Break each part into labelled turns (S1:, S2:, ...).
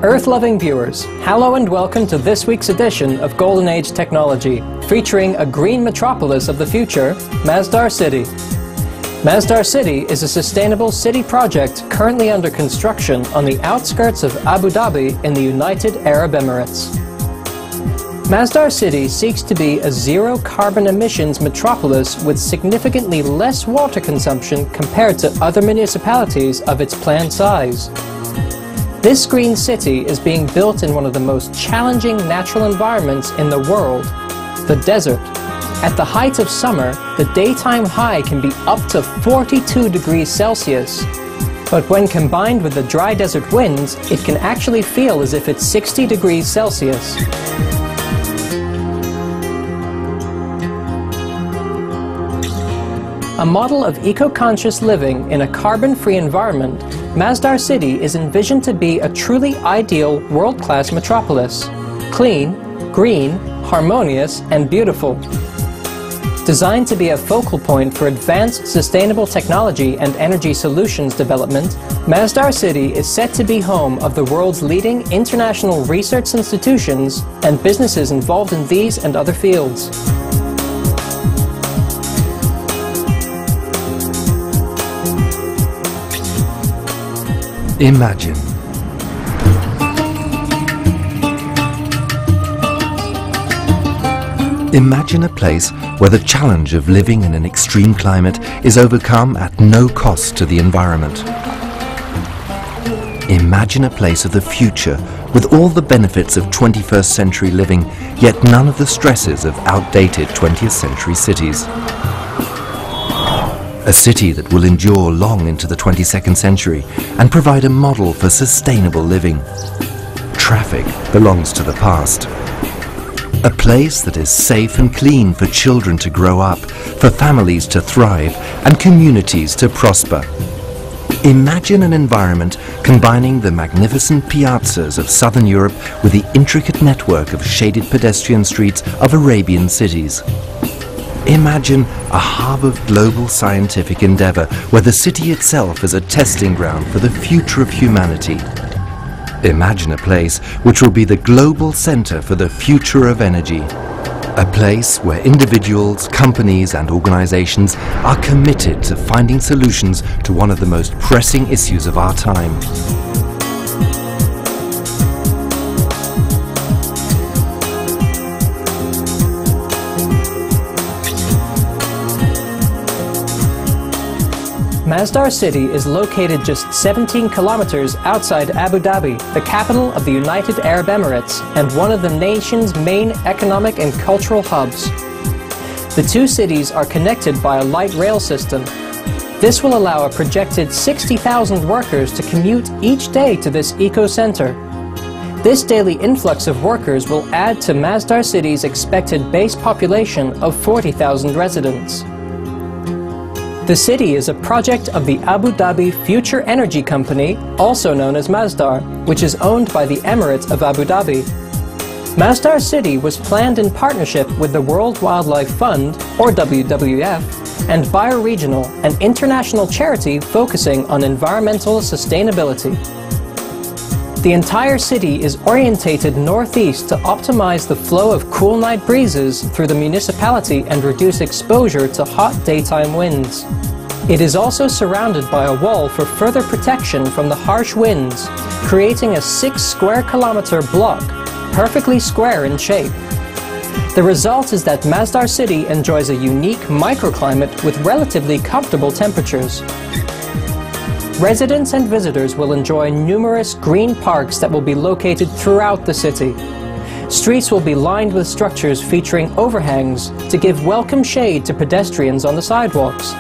S1: Earth-loving viewers, hello and welcome to this week's edition of Golden Age Technology, featuring a green metropolis of the future, Masdar City. Masdar City is a sustainable city project currently under construction on the outskirts of Abu Dhabi in the United Arab Emirates. Masdar City seeks to be a zero-carbon emissions metropolis with significantly less water consumption compared to other municipalities of its planned size. This green city is being built in one of the most challenging natural environments in the world, the desert. At the height of summer, the daytime high can be up to 42 degrees Celsius. But when combined with the dry desert winds, it can actually feel as if it's 60 degrees Celsius. A model of eco-conscious living in a carbon-free environment, Masdar City is envisioned to be a truly ideal world-class metropolis. Clean, green, harmonious, and beautiful. Designed to be a focal point for advanced sustainable technology and energy solutions development, Masdar City is set to be home of the world's leading international research institutions and businesses involved in these and other fields.
S2: Imagine. Imagine a place where the challenge of living in an extreme climate is overcome at no cost to the environment. Imagine a place of the future with all the benefits of 21st century living, yet none of the stresses of outdated 20th century cities. A city that will endure long into the 22nd century and provide a model for sustainable living. Traffic belongs to the past. A place that is safe and clean for children to grow up, for families to thrive, and communities to prosper. Imagine an environment combining the magnificent piazzas of southern Europe with the intricate network of shaded pedestrian streets of Arabian cities. Imagine a hub of global scientific endeavor where the city itself is a testing ground for the future of humanity. Imagine a place which will be the global center for the future of energy. A place where individuals, companies and organizations are committed to finding solutions to one of the most pressing issues of our time.
S1: Masdar City is located just 17 kilometers outside Abu Dhabi, the capital of the United Arab Emirates and one of the nation's main economic and cultural hubs. The two cities are connected by a light rail system. This will allow a projected 60,000 workers to commute each day to this eco-center. This daily influx of workers will add to Masdar City's expected base population of 40,000 residents. The city is a project of the Abu Dhabi Future Energy Company, also known as Masdar, which is owned by the Emirate of Abu Dhabi. Masdar City was planned in partnership with the World Wildlife Fund, or WWF, and Bioregional, an international charity focusing on environmental sustainability. The entire city is orientated northeast to optimize the flow of cool night breezes through the municipality and reduce exposure to hot daytime winds. It is also surrounded by a wall for further protection from the harsh winds, creating a 6 square kilometer block, perfectly square in shape. The result is that Masdar City enjoys a unique microclimate with relatively comfortable temperatures. Residents and visitors will enjoy numerous green parks that will be located throughout the city. Streets will be lined with structures featuring overhangs to give welcome shade to pedestrians on the sidewalks.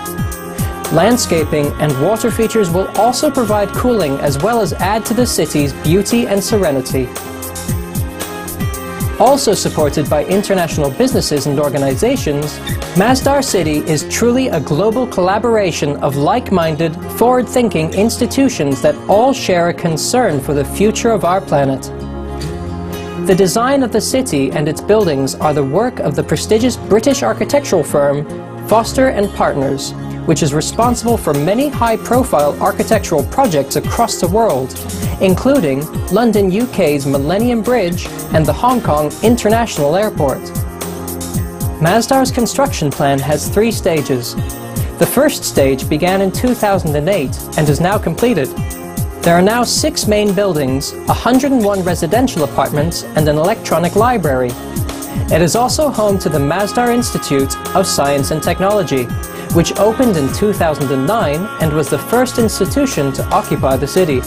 S1: Landscaping and water features will also provide cooling as well as add to the city's beauty and serenity. Also supported by international businesses and organizations, Masdar City is truly a global collaboration of like-minded, forward-thinking institutions that all share a concern for the future of our planet. The design of the city and its buildings are the work of the prestigious British architectural firm Foster & Partners, which is responsible for many high-profile architectural projects across the world, including London, UK's Millennium Bridge and the Hong Kong International Airport. Masdar's construction plan has 3 stages. The first stage began in 2008 and is now completed. There are now 6 main buildings, 101 residential apartments and an electronic library. It is also home to the Masdar Institute of Science and Technology, which opened in 2009 and was the first institution to occupy the city.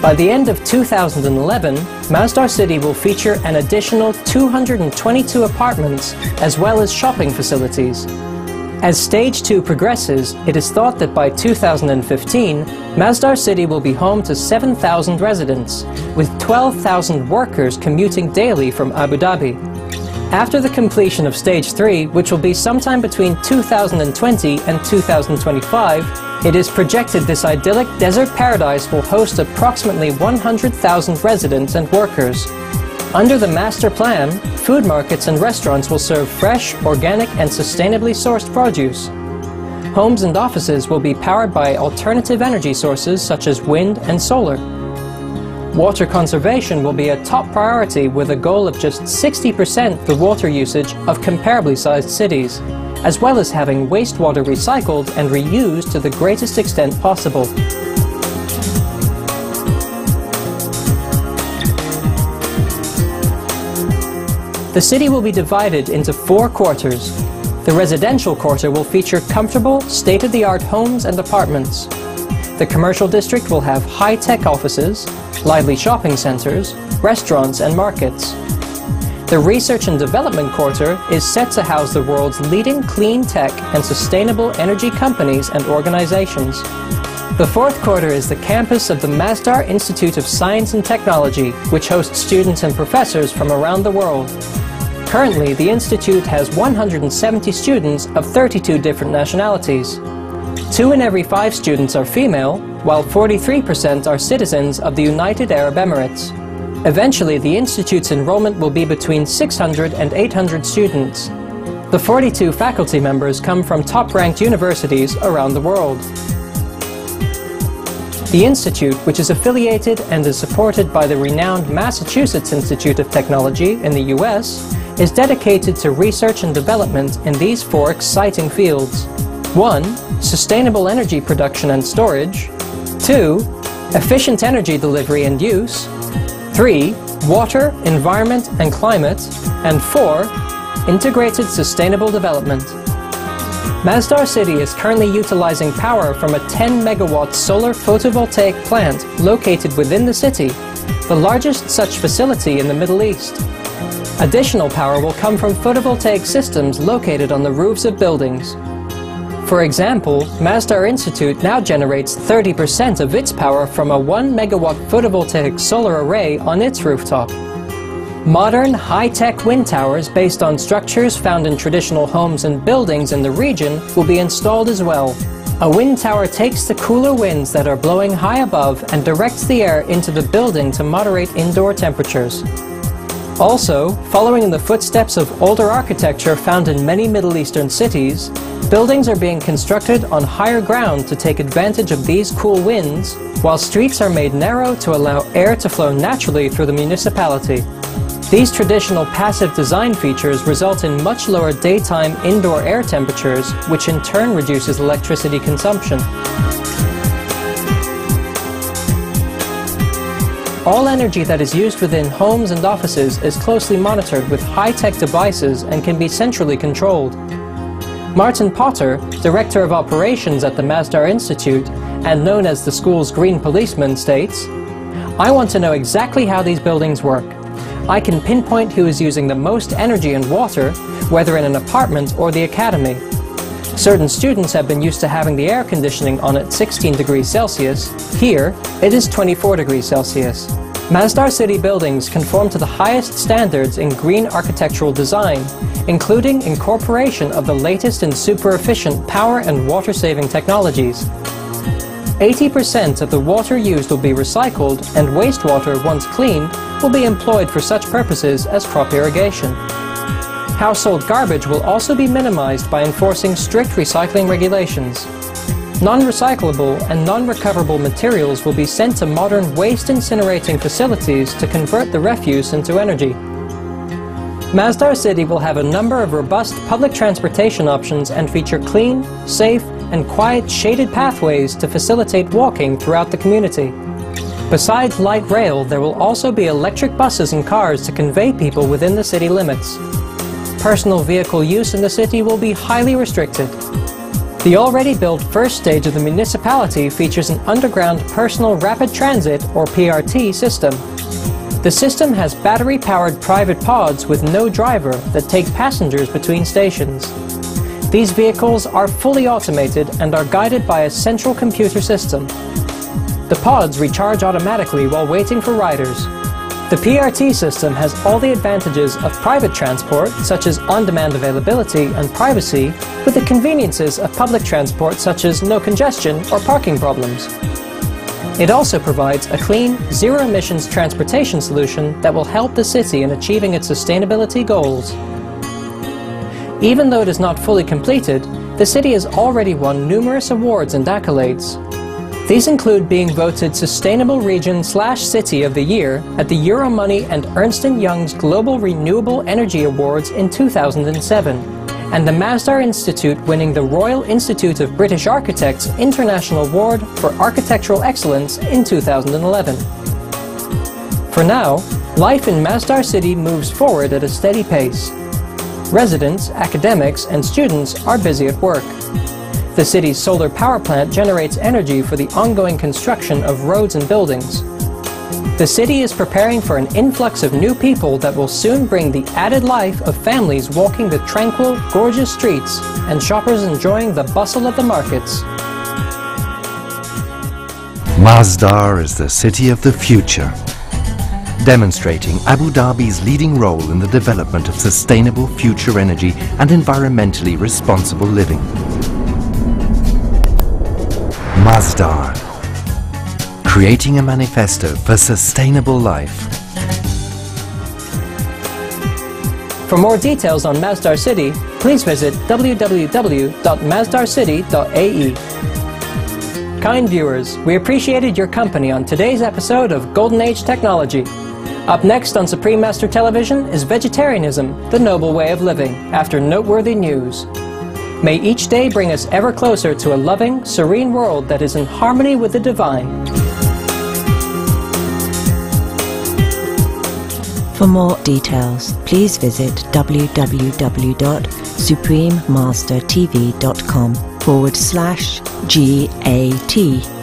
S1: By the end of 2011, Masdar City will feature an additional 222 apartments as well as shopping facilities. As Stage 2 progresses, it is thought that by 2015, Masdar City will be home to 7,000 residents, with 12,000 workers commuting daily from Abu Dhabi. After the completion of Stage 3, which will be sometime between 2020 and 2025, it is projected this idyllic desert paradise will host approximately 100,000 residents and workers. Under the master plan, food markets and restaurants will serve fresh, organic and sustainably sourced produce. Homes and offices will be powered by alternative energy sources such as wind and solar. Water conservation will be a top priority with a goal of just 60% the water usage of comparably sized cities, as well as having wastewater recycled and reused to the greatest extent possible. The city will be divided into 4 quarters. The residential quarter will feature comfortable, state-of-the-art homes and apartments. The commercial district will have high-tech offices, lively shopping centers, restaurants and markets. The research and development quarter is set to house the world's leading clean tech and sustainable energy companies and organizations. The 4th quarter is the campus of the Masdar Institute of Science and Technology, which hosts students and professors from around the world. Currently, the institute has 170 students of 32 different nationalities. 2 in every 5 students are female, while 43% are citizens of the United Arab Emirates. Eventually, the institute's enrollment will be between 600 and 800 students. The 42 faculty members come from top-ranked universities around the world. The institute, which is affiliated and is supported by the renowned Massachusetts Institute of Technology in the US, is dedicated to research and development in these 4 exciting fields. 1. Sustainable energy production and storage. 2. Efficient energy delivery and use. 3. Water, environment and climate. And 4. Integrated sustainable development. Masdar City is currently utilizing power from a 10-megawatt solar photovoltaic plant located within the city, the largest such facility in the Middle East. Additional power will come from photovoltaic systems located on the roofs of buildings. For example, Masdar Institute now generates 30% of its power from a 1-megawatt photovoltaic solar array on its rooftop. Modern, high-tech wind towers based on structures found in traditional homes and buildings in the region will be installed as well. A wind tower takes the cooler winds that are blowing high above and directs the air into the building to moderate indoor temperatures. Also, following in the footsteps of older architecture found in many Middle Eastern cities, buildings are being constructed on higher ground to take advantage of these cool winds, while streets are made narrow to allow air to flow naturally through the municipality. These traditional passive design features result in much lower daytime indoor air temperatures, which in turn reduces electricity consumption. All energy that is used within homes and offices is closely monitored with high-tech devices and can be centrally controlled. Martin Potter, Director of Operations at the Masdar Institute and known as the school's Green Policeman, states, "I want to know exactly how these buildings work. I can pinpoint who is using the most energy and water, whether in an apartment or the academy. Certain students have been used to having the air conditioning on at 16 degrees Celsius. Here, it is 24 degrees Celsius. Masdar City buildings conform to the highest standards in green architectural design, including incorporation of the latest in super-efficient power and water-saving technologies. 80% of the water used will be recycled, and wastewater, once cleaned, will be employed for such purposes as crop irrigation. Household garbage will also be minimized by enforcing strict recycling regulations. Non-recyclable and non-recoverable materials will be sent to modern waste incinerating facilities to convert the refuse into energy. Masdar City will have a number of robust public transportation options and feature clean, safe, and quiet shaded pathways to facilitate walking throughout the community. Besides light rail, there will also be electric buses and cars to convey people within the city limits. Personal vehicle use in the city will be highly restricted. The already built first stage of the municipality features an underground personal rapid transit or PRT system. The system has battery-powered private pods with no driver that take passengers between stations. These vehicles are fully automated and are guided by a central computer system. The pods recharge automatically while waiting for riders. The PRT system has all the advantages of private transport, such as on-demand availability and privacy, with the conveniences of public transport such as no congestion or parking problems. It also provides a clean, zero-emissions transportation solution that will help the city in achieving its sustainability goals. Even though it is not fully completed, the city has already won numerous awards and accolades. These include being voted Sustainable Region/City of the Year at the Euromoney and Ernst & Young's Global Renewable Energy Awards in 2007, and the Masdar Institute winning the Royal Institute of British Architects International Award for Architectural Excellence in 2011. For now, life in Masdar City moves forward at a steady pace. Residents, academics, and students are busy at work. The city's solar power plant generates energy for the ongoing construction of roads and buildings. The city is preparing for an influx of new people that will soon bring the added life of families walking the tranquil, gorgeous streets and shoppers enjoying the bustle of the markets.
S2: Masdar is the city of the future, demonstrating Abu Dhabi's leading role in the development of sustainable future energy and environmentally responsible living. Masdar, creating a manifesto for sustainable life.
S1: For more details on Masdar City, please visit www.masdarcity.ae. Kind viewers, we appreciated your company on today's episode of Golden Age Technology. Up next on Supreme Master Television is Vegetarianism, the Noble Way of Living, after noteworthy news. May each day bring us ever closer to a loving, serene world that is in harmony with the divine.
S3: For more details, please visit www.suprememastertv.com/GAT.